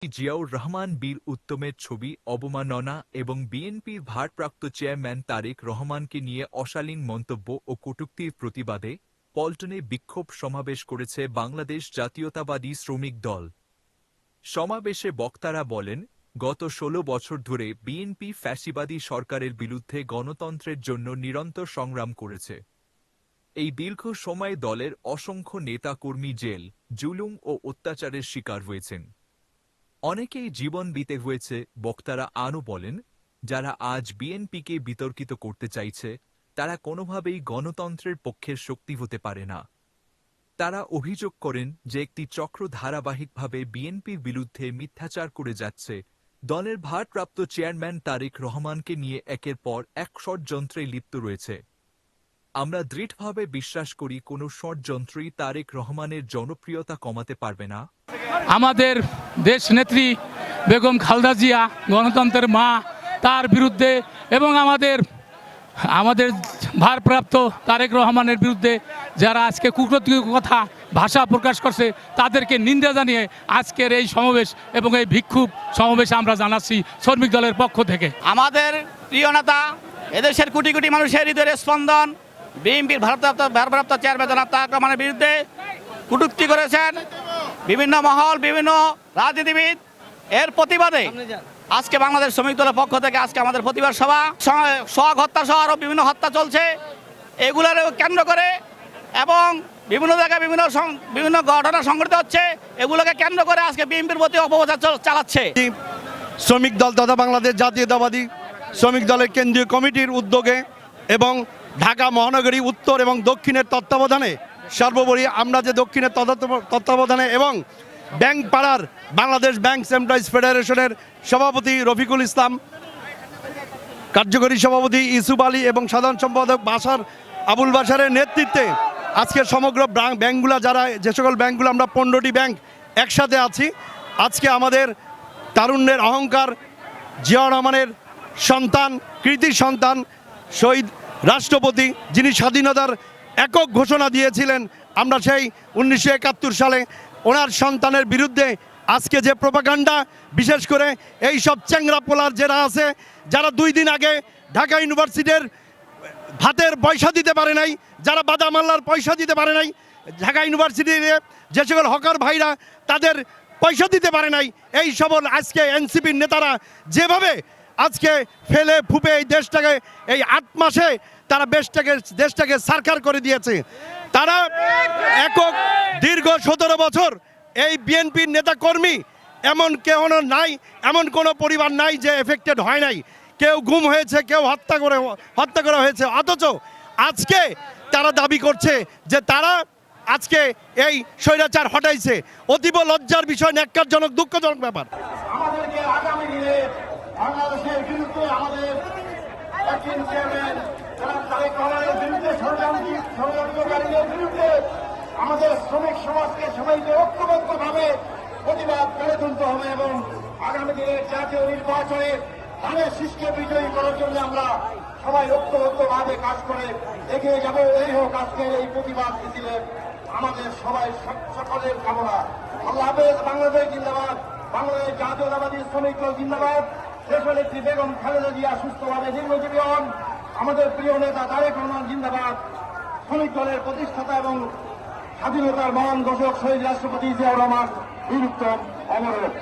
জিয়াউর রহমান বীর উত্তমের ছবি অবমাননা এবং বিএনপির ভারপ্রাপ্ত চেয়ারম্যান তারেক রহমানকে নিয়ে অশালীন মন্তব্য ও কটূক্তির প্রতিবাদে পল্টনে বিক্ষোভ সমাবেশ করেছে বাংলাদেশ জাতীয়তাবাদী শ্রমিক দল। সমাবেশে বক্তারা বলেন, গত ১৬ বছর ধরে বিএনপি ফ্যাসিবাদী সরকারের বিরুদ্ধে গণতন্ত্রের জন্য নিরন্তর সংগ্রাম করেছে। এই দীর্ঘ সময়ে দলের অসংখ্য নেতাকর্মী জেল, জুলুম ও অত্যাচারের শিকার হয়েছেন। অনেকেই জীবন দিতে হয়েছে। বক্তারা আরও বলেন, যারা আজ বিএনপিকে বিতর্কিত করতে চাইছে তারা কোনোভাবেই গণতন্ত্রের পক্ষের শক্তি হতে পারে না। তারা অভিযোগ করেন যে একটি চক্র ধারাবাহিকভাবে বিএনপির বিরুদ্ধে মিথ্যাচার করে যাচ্ছে। দলের ভারপ্রাপ্ত চেয়ারম্যান তারেক রহমানকে নিয়ে একের পর এক ষড়যন্ত্রে লিপ্ত রয়েছে। আমরা দৃঢ়ভাবে বিশ্বাস করি কোনো ষড়যন্ত্রই তারেক রহমানের জনপ্রিয়তা কমাতে পারবে না। আমাদের দেশ নেত্রী বেগম খালেদা জিয়া গণতন্ত্রের মা, তার বিরুদ্ধে এবং আমাদের ভারপ্রাপ্ত তারেক রহমানের বিরুদ্ধে যারা আজকে কূটনৈতিক কথা ভাষা প্রকাশ করছে তাদেরকে নিন্দা জানিয়ে আজকের এই সমাবেশ এবং এই বিক্ষোভ সমাবেশ আমরা জানাচ্ছি শ্রমিক দলের পক্ষ থেকে। আমাদের প্রিয় নেতা, এদেশের কোটি কোটি মানুষের হৃদয়ের স্পন্দন বিএনপির ভারপ্রাপ্ত চেয়ারম্যান জনাব তারেক রহমানের বিরুদ্ধে কটূক্তি করেছেন বিভিন্ন মহল, বিভিন্ন রাজনীতিবিদ। এর প্রতিবাদে আজকে বাংলাদেশ শ্রমিক দলের পক্ষ থেকে আজকে আমাদের প্রতিবাদ সভা, সোহাগ হত্যা সহ আরও বিভিন্ন হত্যা চলছে, এগুলোর কেন্দ্র করে এবং বিভিন্ন জায়গায় বিভিন্ন ঘটনা সংঘটিত হচ্ছে, এগুলোকে কেন্দ্র করে আজকে বিএনপির প্রতি অপপ্রচার চালাচ্ছে। শ্রমিক দল তথা বাংলাদেশ জাতীয়তাবাদী শ্রমিক দলের কেন্দ্রীয় কমিটির উদ্যোগে এবং ঢাকা মহানগরী উত্তর এবং দক্ষিণের তত্ত্বাবধানে, সর্বোপরি আমরা যে দক্ষিণের তত্ত্বাবধানে এবং ব্যাংক পাড়ার বাংলাদেশ ব্যাংক এমপ্লয়িজ ফেডারেশনের সভাপতি রফিকুল ইসলাম, কার্যকরী সভাপতি ইউসুফ আলী এবং সাধারণ সম্পাদক আবুল বাশারের নেতৃত্বে আজকে সমগ্র ব্যাংকগুলো যে সকল ব্যাংকগুলো আমরা 15টি ব্যাংক একসাথে আছি। আজকে আমাদের তারুণ্যের অহংকার জিয়াউর রহমানের সন্তান, কৃতি সন্তান, শহীদ রাষ্ট্রপতি, যিনি স্বাধীনতার একক ঘোষণা দিয়েছিলেন, আমরা সেই 1971 সালে ওনার সন্তানের বিরুদ্ধে আজকে যে প্রোপাগান্ডা, বিশেষ করে এই সব চ্যাংরা পোলার যারা আছে, যারা 2 দিন আগে ঢাকা ইউনিভার্সিটির ভাতের পয়সা দিতে পারে নাই, যারা বাদাম আল্লাহর পয়সা দিতে পারে নাই, ঢাকা ইউনিভার্সিটির যে সকল হকার ভাইরা তাদের পয়সা দিতে পারে নাই, এই সবল আজকে এনসিপির নেতারা যেভাবে আজকে ফেলে ফুপে এই দেশটাকে এই 8 মাসে তারা দেশটাকে সারকার করে দিয়েছে। তারা একক দীর্ঘ 17 বছর এই বিএনপির নেতাকর্মী এমন কেউ নাই, এমন কোনো পরিবার নাই যে এফেক্টেড হয় নাই। কেউ গুম হয়েছে, কেউ হত্যা করা হয়েছে, অথচ আজকে তারা দাবি করছে যে তারা আজকে এই স্বৈরাচার হটাইছে। অতীব লজ্জার বিষয়, ন্যাক্কারজনক, দুঃখজনক ব্যাপার। আমাদেরকে আগামী দিনে বাংলাদেশের বিরুদ্ধে আমাদের ষড়যন্ত্রকারীদের বিরুদ্ধে আমাদের শ্রমিক সমাজকে সবাইকে ঐক্যবদ্ধভাবে প্রতিবাদ করে তুলতে হবে এবং আগামী দিনের জাতীয় নির্বাচনে ধানের শীষকে বিজয়ী করার জন্য আমরা সবাই ঐক্যবদ্ধভাবে কাজ করে এগিয়ে যাব। এই হোক আজকের এই প্রতিবাদ মিছিলে আমাদের সবাই সকলের কামনা। আল্লাহ হাফেজ। বাংলাদেশ জিন্দাবাদ। বাংলাদেশ জাতীয়তাবাদী শ্রমিক দল জিন্দাবাদ। দেশনেত্রী বেগম খালেদা জিয়া সুস্থভাবে দীর্ঘজীবী হন। আমাদের প্রিয় নেতা তারেক রহমান জিন্দাবাদ। শ্রমিক দলের প্রতিষ্ঠাতা এবং স্বাধীনতার মহান ঘোষক শহীদ রাষ্ট্রপতি জিয়াউর রহমান বীর উত্তম অমর হোক।